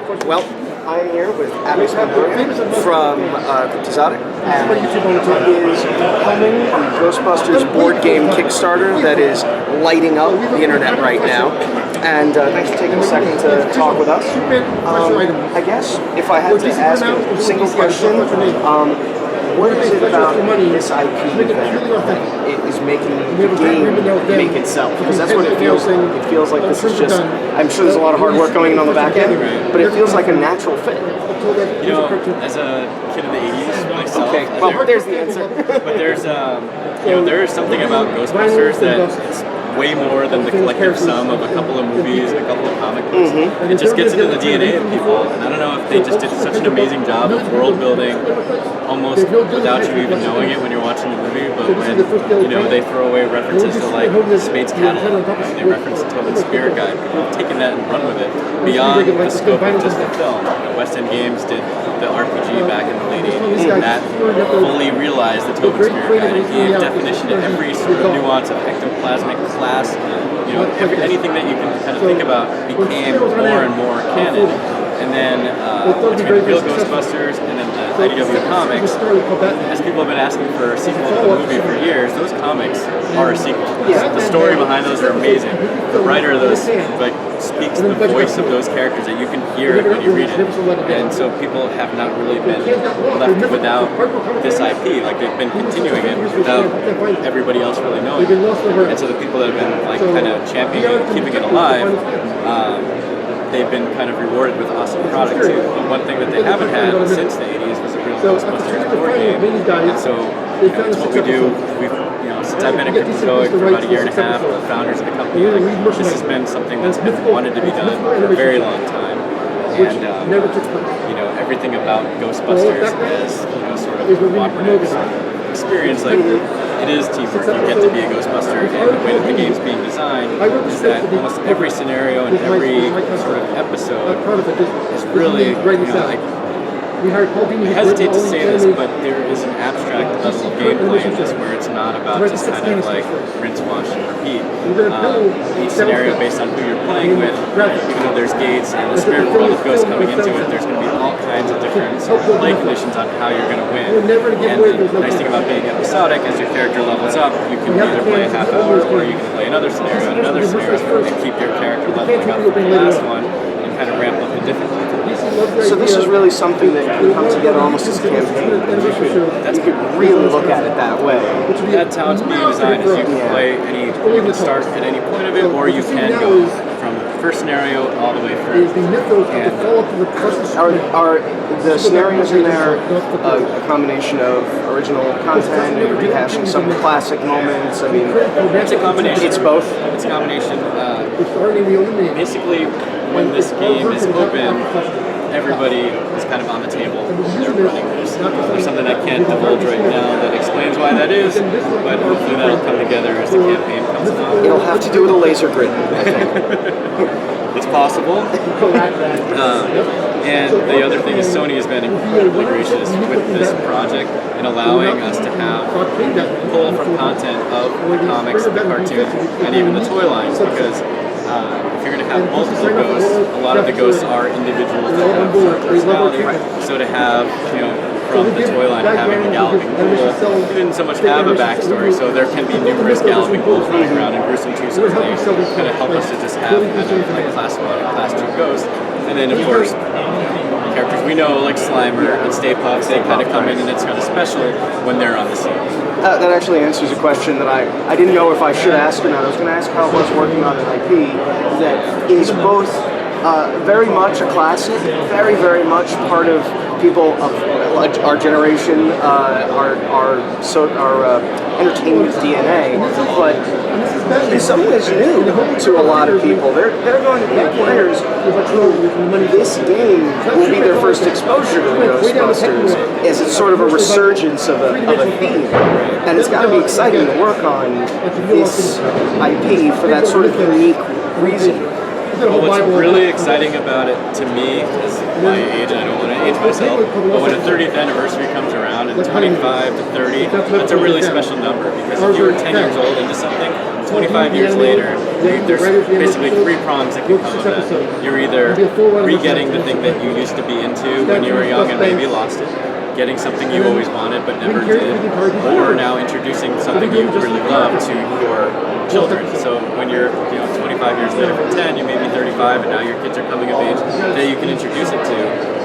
Well, I'm here with Abby from Cryptozoic, and he is helming the Ghostbusters board game Kickstarter that is lighting up the internet right now. And thanks for taking a second to talk with us. I guess if I had to ask a single question, what is it about this IP that is making the game make itself? Because that's what it feels like. It feels like this is just, I'm sure there's a lot of hard work going on the back end, but it feels like a natural fit. You know, as a kid of the 80s myself, okay, well, there's the answer. But there's, there is something about Ghostbusters that it's way more than the collective sum of a couple of movies and a couple of comic books. It just gets into the DNA of people, and I don't know if they just did such an amazing job of world building, almost without you even knowing it when you're watching the movie. But when they throw away references to like Spade's catalog, and they reference Tobin's Spirit Guide, people have taken that and run with it beyond the scope of just the film. West End Games did the RPG back in the late 80s, and that fully realized the Tobin Spirit Guide and gave definition to every sort of nuance of ectoplasmic class. Anything that you can kind of think about became more and more canon. And then between the real Ghostbusters and then the IDW comics, as people have been asking for a sequel to the movie for years, those comics are a sequel. The story behind those are amazing. The writer of those speaks the voice of those characters that you can hear it when you read it. And so people have not really been left without this IP. Like they've been continuing it without everybody else really knowing it. And so the people that have been kind of championing keeping it alive, they've been kind of rewarded with awesome product too. But one thing that they haven't had since the 80s was a real Ghostbusters board game. And so it's what we do. Since I've been at Cryptozoic for about a year and a half, the founders of the company, this has been something that's been wanted to be done for a very long time. And everything about Ghostbusters is sort of a cooperative experience. Like it is teamwork. You get to be a Ghostbuster, and the way that the game's being designed is that almost every scenario and every sort of episode is really I hesitate to say this, but there is an abstract level of gameplay in this where it's not about just kind of like rinse, wash, and repeat. Each scenario based on who you're playing with, even though there's gates and the spirit world of ghosts coming into it, there's going to be all kinds of different play conditions on how you're going to win. And the nice thing about being episodic, as your character levels up, you can either play a half hour or you can play another scenario and another scenario and keep your character leveling up from the last one and kind of ramp up the difficulty. So this is really something that can come together almost as a campaign. You could really look at it that way. That's how it's being designed. Is you can play you can start at any point of it, or you can go from the first scenario all the way through. And are the scenarios in there a combination of original content and rehashing some classic moments? I mean, it's a combination. It's both. It's a combination. Basically, when this game is open, everybody is kind of on the table. They're running this. There's something I can't divulge right now that explains why that is, but hopefully that'll come together as the campaign comes along. It'll have to do with a laser grid. It's possible. And the other thing is Sony has been incredibly gracious with this project in allowing us to have pull from content of the comics, the cartoon, and even the toy lines, because if you're going to have multiple ghosts, a lot of the ghosts are individuals that have personality. So to have, from the toy line having the galloping bull, you didn't so much have a backstory, so there can be numerous galloping bulls running around in gruesome twos-and things, kind of help us to just have kind of like class 1 and class 2 ghosts. And then, of course, characters we know, like Slimer and Stay Puft, they kind of come in and it's kind of special when they're on the scene. That actually answers a question that I didn't know if I should ask or not. I was going to ask how it was working on an IP that is both very much a classic, very, very much part of people of our generation, our entertainment DNA, but in some ways new to a lot of people. They're going to be players who this game will be their first exposure to the Ghostbusters, as it's sort of a resurgence of a theme. And it's got to be exciting to work on this IP for that sort of unique reason. Well, what's really exciting about it to me is my age, and I don't want to age myself, but when a 30th anniversary comes around, and 25 to 30, that's a really special number, because if you were 10 years old into something, 25 years later, there's basically three prongs that can come of that. You're either re-getting the thing that you used to be into when you were young and maybe lost it, getting something you always wanted but never did, or now introducing something you really love to your children. So when you're 25 years later from 10, you may be 35 and now your kids are coming of age that you can introduce it to.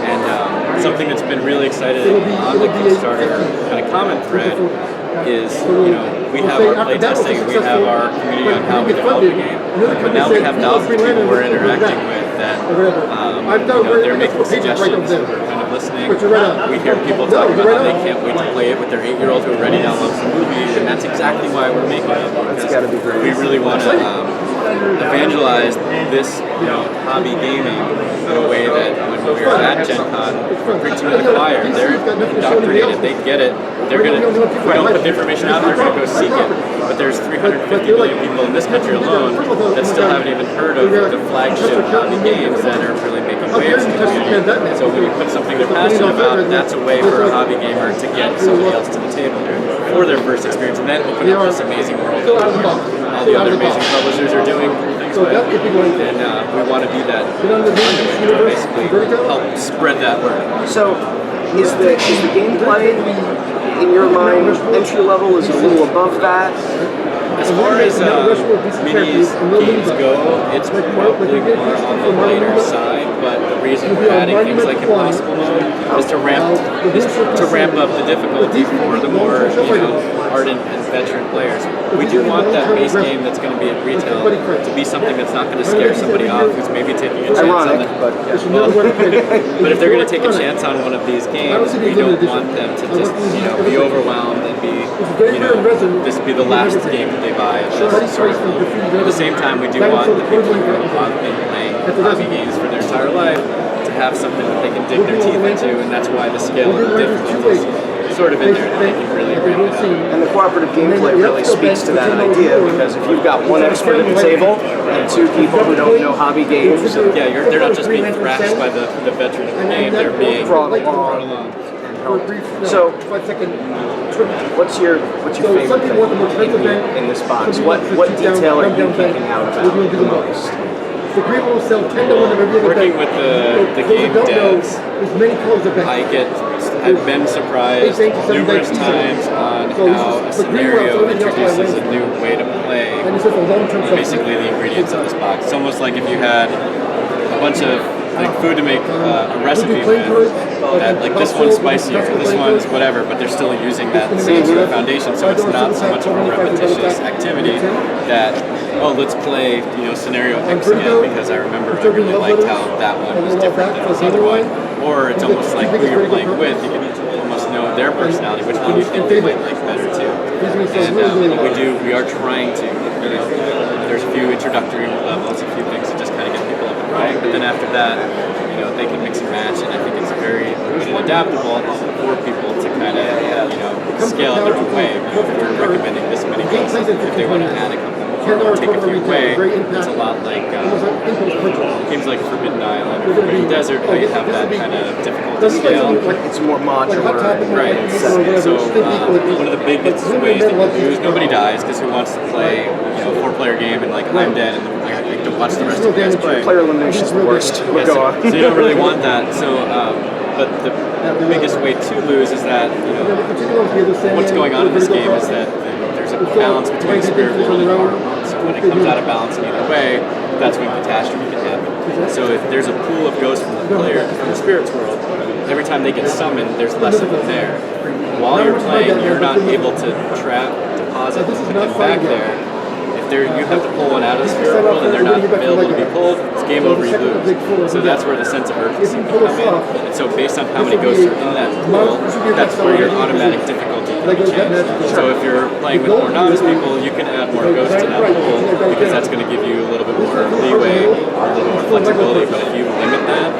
And something that's been really excited on the Kickstarter kind of common thread is, we have our playtesting, we have our community on how we develop the game, but now we have thousands of people we're interacting with that, they're making suggestions, we're kind of listening. We hear people talk about how they can't wait to play it with their 8-year-old who already now loves the movie, and that's exactly why we're making it, because we really want to evangelize this hobby gaming in a way that when we were at Gen Con, we're preaching to the choir. They're indoctrinated, they get it. They're gonna, if we don't put the information out, they're gonna go seek it. But there's 350 million people in this country alone that still haven't even heard of the flagship hobby games that are really making waves in the community. So when you put something they're passionate about, that's a way for a hobby gamer to get somebody else to the table for their first experience, and then open up this amazing world that all the other amazing publishers are doing things with. And we want to be that to basically help spread that word. So, is the gameplay, in your mind, entry level? Is it a little above that? As far as minis games go, it's probably more on the lighter side, but the reason we're adding things like Impossible Mode is to ramp up the difficulty for the more ardent and veteran players. We do want that base game that's going to be at retail to be something that's not going to scare somebody off who's maybe taking a chance on it. But if they're going to take a chance on one of these games, we don't want them to just be overwhelmed and be this be the last game that they buy. Sort of. At the same time, we do want the people who have been playing hobby games for their entire life to have something that they can dig their teeth into, and that's why the scale of the difficulty is sort of in there that they can really ramp it up. And the cooperative gameplay really speaks to that idea, because if you've got one expert at the table and two people who don't know hobby games, they're not just being thrashed by the veteran of the game, they're being brought along. So, what's your favorite thing in this box? What detail are you picking out about the most? Working with the game devs, I've been surprised numerous times on how a scenario introduces a new way to play basically the ingredients of this box. It's almost like if you had a bunch of food to make a recipe with, that this one's spicier, this one's whatever, but they're still using that same sort of foundation, so it's not so much of a repetitious activity that, let's play scenario X again because I remember I really liked how that one was different than this other one. Or it's almost like who you're playing with, you can almost know their personality, which one you think they might like better too. And we are trying to, there's a few introductory levels, a few things to just kind of get people up and running, but then after that, they can mix and match, and I think it's very good and adaptable for people to kind of, scale it their own way. If we're recommending this many games, if they want to add a couple or take a few away, it's a lot like games like Forbidden Island or Forbidden Desert, how you have that kind of difficulty scale. It's more modular. Right. So one of the biggest ways that you use, nobody dies, because who wants to play a 4-player game and I'm dead and I have to watch the rest of you guys play. Player elimination is the worst. So you don't really want that. So, but the biggest way to lose is that what's going on in this game is that there's a balance between the spirit world and our world. So when it comes out of balance in either way, that's when catastrophe can happen. So if there's a pool of ghosts from the player, from the spirit's world, every time they get summoned, there's less of them there. While you're playing, you're not able to deposit them back there. You have to pull one out of the spirit world and they're not available to be pulled, it's game over, you lose. So that's where the sense of urgency can come in. And so based on how many ghosts are in that pool, that's where your automatic difficulty can be changed. So if you're playing with more novice people, you can add more ghosts to that pool because that's going to give you a little bit more leeway, a little more flexibility. But if you limit that,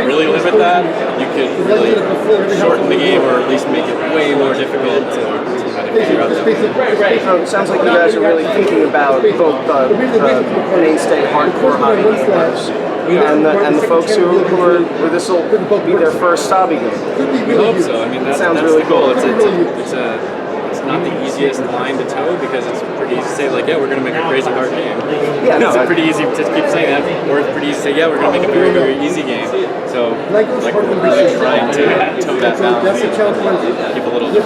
really limit that, you could really shorten the game or at least make it way more difficult to kind of figure out that. It sounds like you guys are really thinking about both the mainstay hardcore hobby gamers and the folks who this will be their first hobby game. We hope so. I mean, that sounds really cool. It's not the easiest line to toe because it's pretty easy to say like, yeah, we're going to make a crazy hard game. Yeah, no, it's pretty easy to keep saying that, or it's pretty easy to say, yeah, we're going to make a very, very easy game. So, like, we're really trying to toe that balance and give a little bit.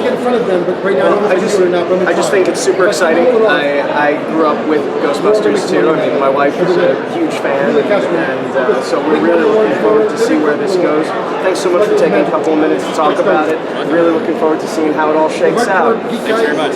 I just think it's super exciting. I grew up with Ghostbusters too. I mean, my wife is a huge fan, and so we're really looking forward to see where this goes. Thanks so much for taking a couple of minutes to talk about it. Really looking forward to seeing how it all shakes out. Thanks very much.